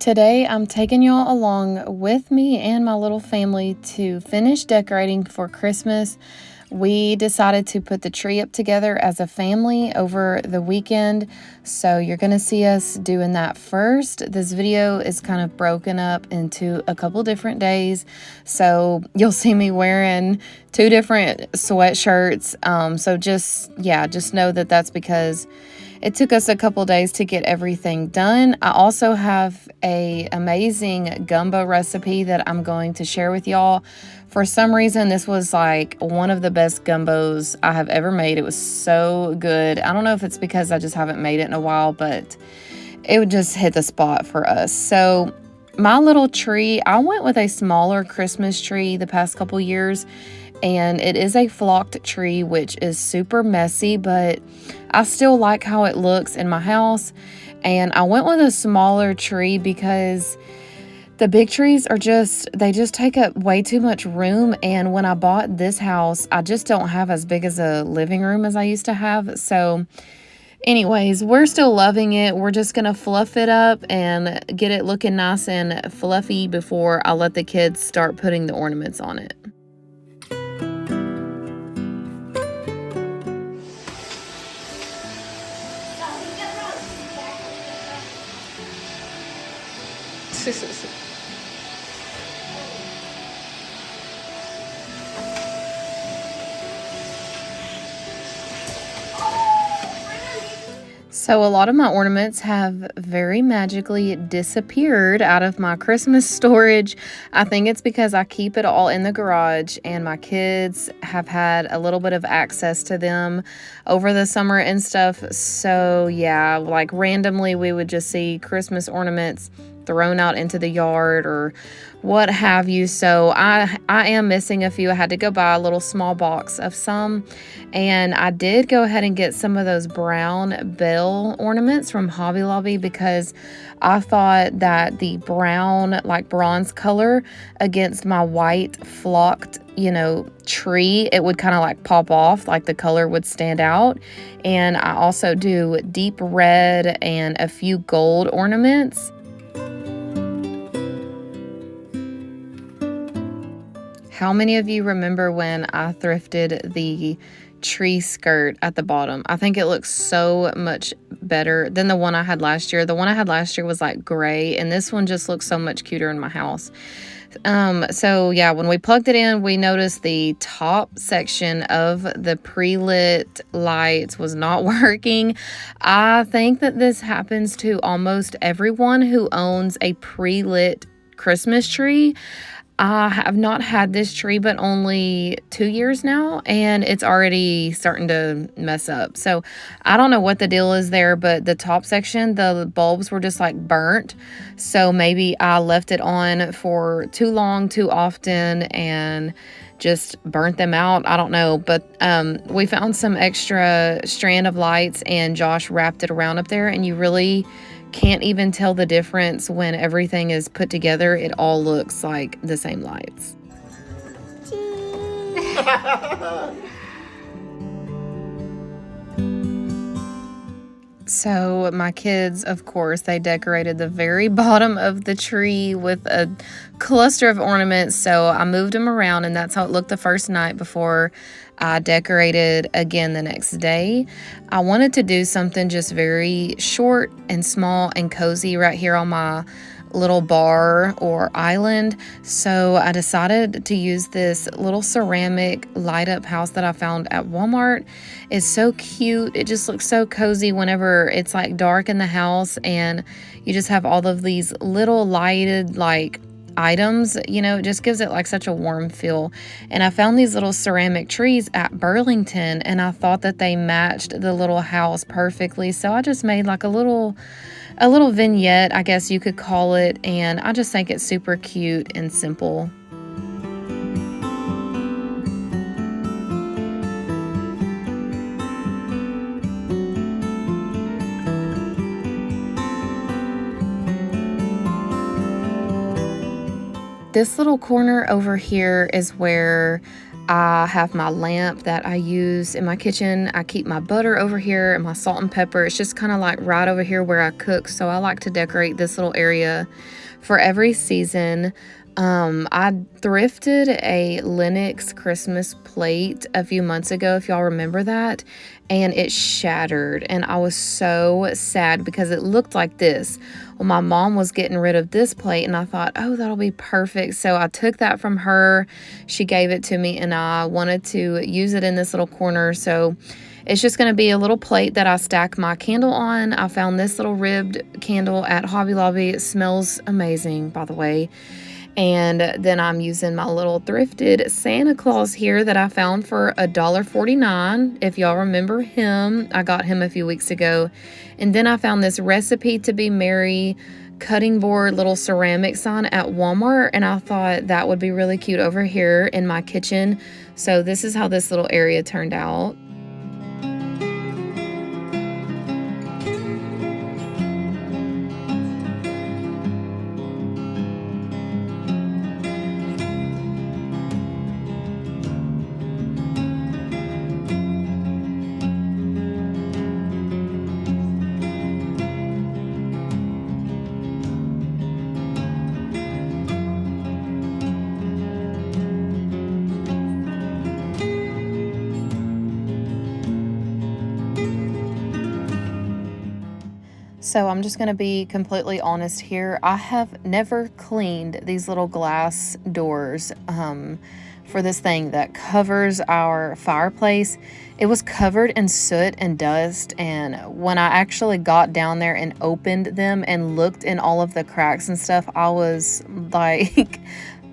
Today, I'm taking y'all along with me and my little family to finish decorating for Christmas. We decided to put the tree up together as a family over the weekend, so you're going to see us doing that first. This video is kind of broken up into a couple different days, so you'll see me wearing two different sweatshirts. So just know that that's because it took us a couple days to get everything done. I also have an amazing gumbo recipe that I'm going to share with y'all. For some reason, this was like one of the best gumbos I have ever made. It was so good. I don't know if it's because I just haven't made it in a while, but it would just hit the spot for us. So my little tree, I went with a smaller Christmas tree the past couple years, and it is a flocked tree, which is super messy, but I still like how it looks in my house. And I went with a smaller tree because the big trees they just take up way too much room. And when I bought this house, I just don't have as big as a living room as I used to have. So anyways, we're still loving it. We're just gonna fluff it up and get it looking nice and fluffy before I let the kids start putting the ornaments on it. So a lot of my ornaments have very magically disappeared out of my Christmas storage. I think it's because I keep it all in the garage and my kids have had a little bit of access to them over the summer and stuff. So yeah, like randomly we would just see Christmas ornaments thrown out into the yard or what have you. So I am missing a few. I had to go buy a little small box of some, and I did go ahead and get some of those brown bell ornaments from Hobby Lobby because I thought that the brown, like bronze color against my white flocked, tree, it would kind of like pop off, like the color would stand out. And I also do deep red and a few gold ornaments. How many of you remember when I thrifted the tree skirt at the bottom? I think it looks so much better than the one I had last year. The one I had last year was like gray, and this one just looks so much cuter in my house. So yeah, when we plugged it in, we noticed the top section of the pre-lit lights was not working. I think that this happens to almost everyone who owns a pre-lit Christmas tree. I have not had this tree but only 2 years now, and it's already starting to mess up. So I don't know what the deal is there, but the top section, the bulbs were just like burnt. So maybe I left it on for too long, too often, and just burnt them out. I don't know, but we found some extra strand of lights and Josh wrapped it around up there, and you really can't even tell the difference when everything is put together. It all looks like the same lights. So my kids, of course, they decorated the very bottom of the tree with a cluster of ornaments. So I moved them around, and that's how it looked the first night before I decorated again the next day. I wanted to do something just very short and small and cozy right here on my little bar or island. So I decided to use this little ceramic light up house that I found at Walmart. It's so cute. It just looks so cozy whenever it's like dark in the house and you just have all of these little lighted like items, it just gives it like such a warm feel. And I found these little ceramic trees at Burlington, and I thought that they matched the little house perfectly. So I just made like a little vignette, I guess you could call it, and I just think it's super cute and simple. This little corner over here is where I have my lamp that I use in my kitchen. I keep my butter over here and my salt and pepper. It's just kind of like right over here where I cook. So I like to decorate this little area for every season. I thrifted a Lennox Christmas plate a few months ago, if y'all remember that, and it shattered, and I was so sad because it looked like this. Well, my mom was getting rid of this plate, and I thought, oh, that'll be perfect. So I took that from her. She gave it to me, and I wanted to use it in this little corner. So it's just going to be a little plate that I stack my candle on. I found this little ribbed candle at Hobby Lobby. It smells amazing, by the way. And then I'm using my little thrifted Santa Claus here that I found for $1.49. If y'all remember him, I got him a few weeks ago. And then I found this Recipe to Be Merry cutting board little ceramic sign at Walmart, and I thought that would be really cute over here in my kitchen. So this is how this little area turned out. So I'm just going to be completely honest here. I have never cleaned these little glass doors for this thing that covers our fireplace. It was covered in soot and dust, and when I actually got down there and opened them and looked in all of the cracks and stuff, I was like,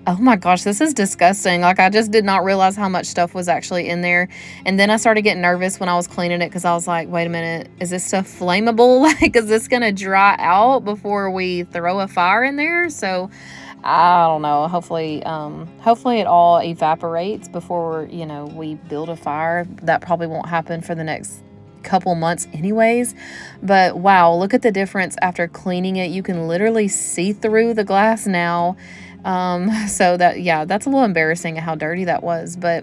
oh my gosh, this is disgusting. Like, I just did not realize how much stuff was actually in there. And then I started getting nervous when I was cleaning it because I was like, wait a minute, is this stuff flammable? Like, is this going to dry out before we throw a fire in there? So I don't know. Hopefully it all evaporates before, we build a fire. That probably won't happen for the next couple months anyways. But wow, look at the difference after cleaning it. You can literally see through the glass now. So that's a little embarrassing how dirty that was, but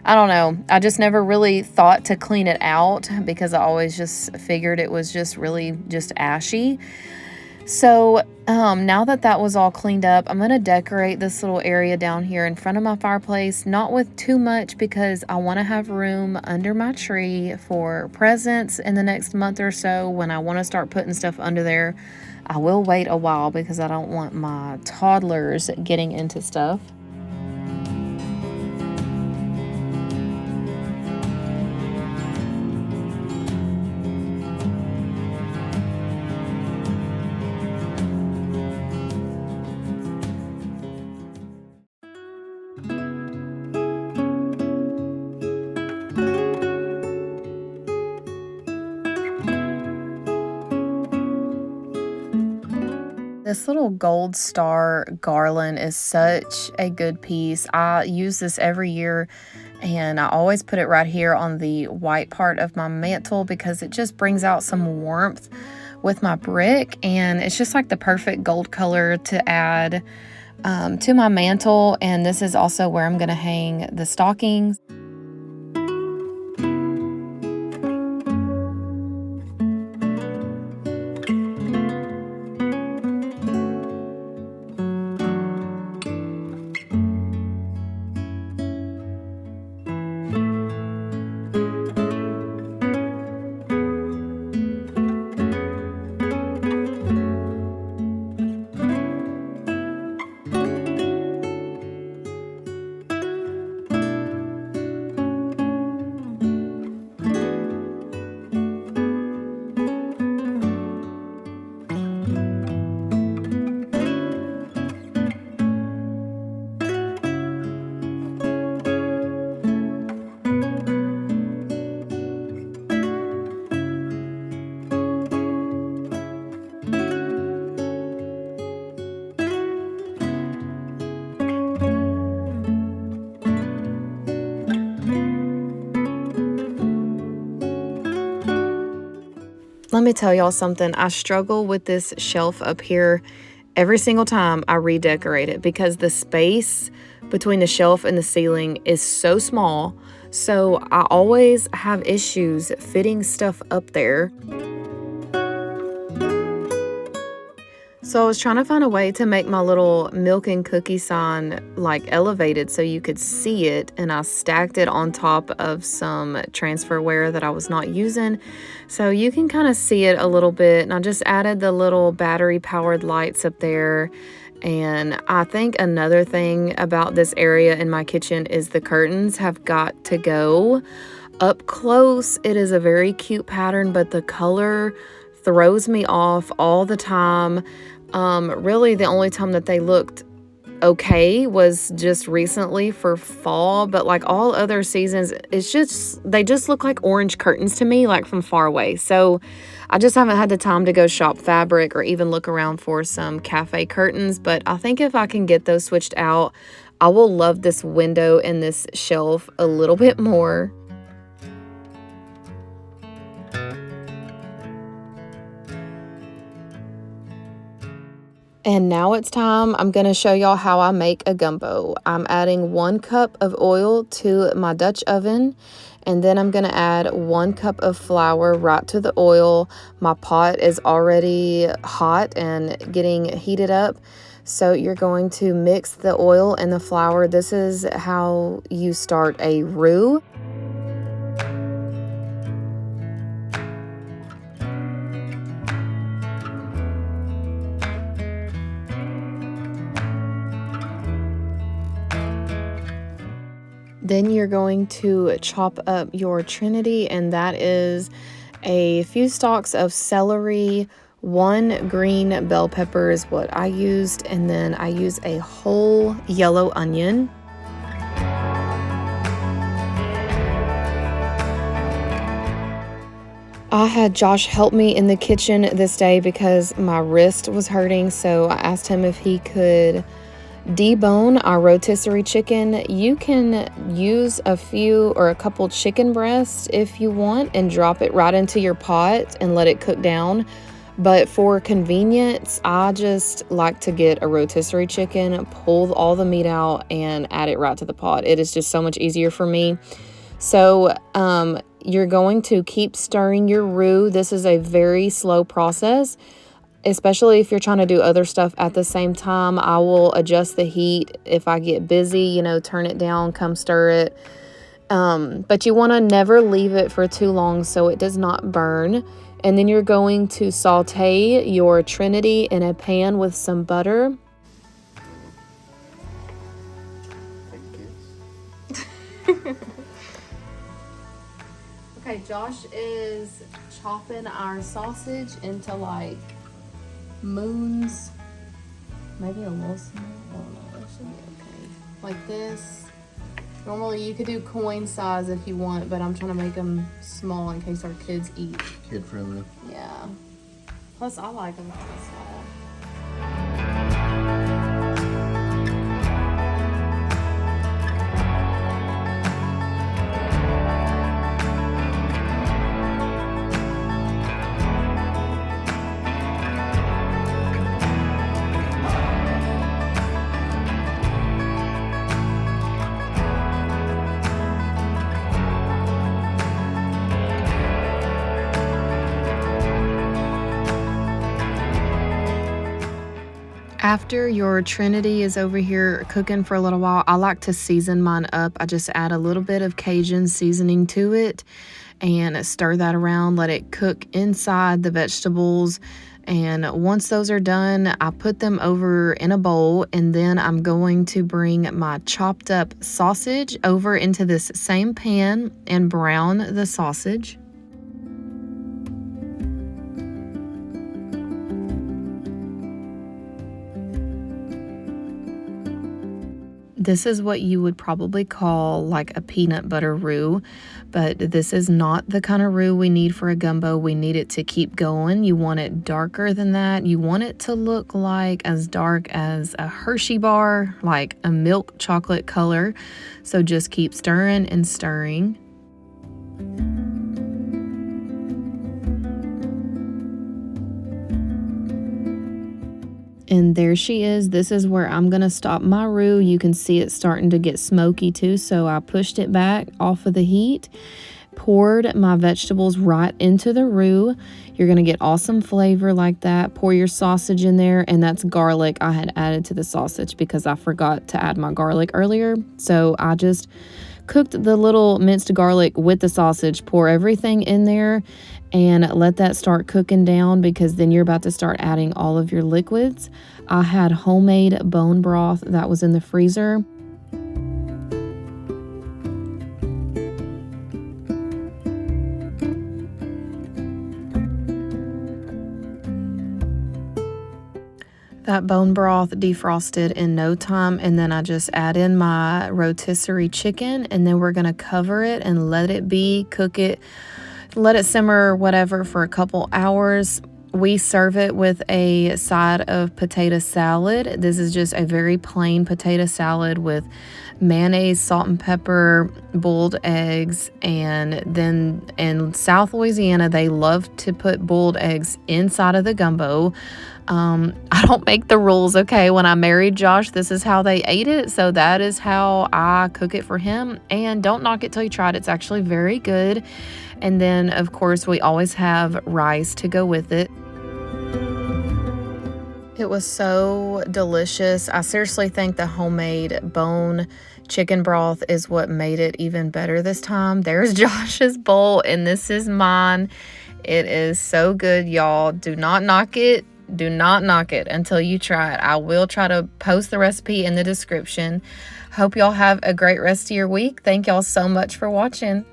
I don't know. I just never really thought to clean it out because I always just figured it was just really just ashy. So, now that was all cleaned up, I'm going to decorate this little area down here in front of my fireplace, not with too much because I want to have room under my tree for presents in the next month or so. When I want to start putting stuff under there, I will wait a while because I don't want my toddlers getting into stuff. This little gold star garland is such a good piece. I use this every year, and I always put it right here on the white part of my mantle because it just brings out some warmth with my brick, and it's just like the perfect gold color to add to my mantle. And this is also where I'm going to hang the stockings. Let me tell y'all something. I struggle with this shelf up here every single time I redecorate it because the space between the shelf and the ceiling is so small, so I always have issues fitting stuff up there. So I was trying to find a way to make my little milk and cookie sign like elevated so you could see it, and I stacked it on top of some transferware that I was not using so you can kind of see it a little bit. And I just added the little battery powered lights up there. And I think another thing about this area in my kitchen is the curtains have got to go. Up close, it is a very cute pattern, but the color throws me off all the time. Really, the only time that they looked okay was just recently for fall, but like all other seasons, they just look like orange curtains to me, like from far away. So I just haven't had the time to go shop fabric or even look around for some cafe curtains, but I think if I can get those switched out, I will love this window and this shelf a little bit more. And now it's time. I'm going to show y'all how I make a gumbo. I'm adding 1 cup of oil to my Dutch oven, and then I'm going to add 1 cup of flour right to the oil. My pot is already hot and getting heated up. So you're going to mix the oil and the flour. This is how you start a roux. Then you're going to chop up your trinity, and that is a few stalks of celery, 1 green bell pepper is what I used, and then I use a whole yellow onion. I had Josh help me in the kitchen this day because my wrist was hurting, so I asked him if he could debone our rotisserie chicken. You can use a few or a couple chicken breasts if you want and drop it right into your pot and let it cook down. But for convenience, I just like to get a rotisserie chicken, pull all the meat out, and add it right to the pot. It is just so much easier for me. So you're going to keep stirring your roux. This is a very slow process, especially if you're trying to do other stuff at the same time. I will adjust the heat if I get busy, turn it down, come stir it. But you want to never leave it for too long so it does not burn. And then you're going to saute your trinity in a pan with some butter. Okay, Josh is chopping our sausage into like moons, maybe a little small. I don't know, that should be okay. Like this. Normally you could do coin size if you want, but I'm trying to make them small in case our kids eat. Kid friendly. Yeah. Plus I like them kind of small. After your trinity is over here cooking for a little while, I like to season mine up. I just add a little bit of Cajun seasoning to it and stir that around, let it cook inside the vegetables. And once those are done, I put them over in a bowl, and then I'm going to bring my chopped up sausage over into this same pan and brown the sausage. This is what you would probably call like a peanut butter roux, but this is not the kind of roux we need for a gumbo. We need it to keep going. You want it darker than that. You want it to look like as dark as a Hershey bar, like a milk chocolate color. So just keep stirring and stirring. And there she is. This is where I'm going to stop my roux. You can see it starting to get smoky too, so I pushed it back off of the heat, poured my vegetables right into the roux. You're going to get awesome flavor like that. Pour your sausage in there, and that's garlic I had added to the sausage because I forgot to add my garlic earlier. So I just cooked the little minced garlic with the sausage, pour everything in there, and let that start cooking down because then you're about to start adding all of your liquids. I had homemade bone broth that was in the freezer. That bone broth defrosted in no time, and then I just add in my rotisserie chicken, and then we're going to cover it and let it cook it, let it simmer whatever for a couple hours. We serve it with a side of potato salad. This is just a very plain potato salad with mayonnaise, salt and pepper, boiled eggs, and then in South Louisiana, they love to put boiled eggs inside of the gumbo. I don't make the rules, okay? When I married Josh, this is how they ate it, so that is how I cook it for him. And don't knock it till you try it. It's actually very good. And then, of course, we always have rice to go with it. It was so delicious. I seriously think the homemade bone chicken broth is what made it even better this time. There's Josh's bowl, and this is mine. It is so good, y'all. Do not knock it. Do not knock it until you try it. I will try to post the recipe in the description. Hope y'all have a great rest of your week. Thank y'all so much for watching.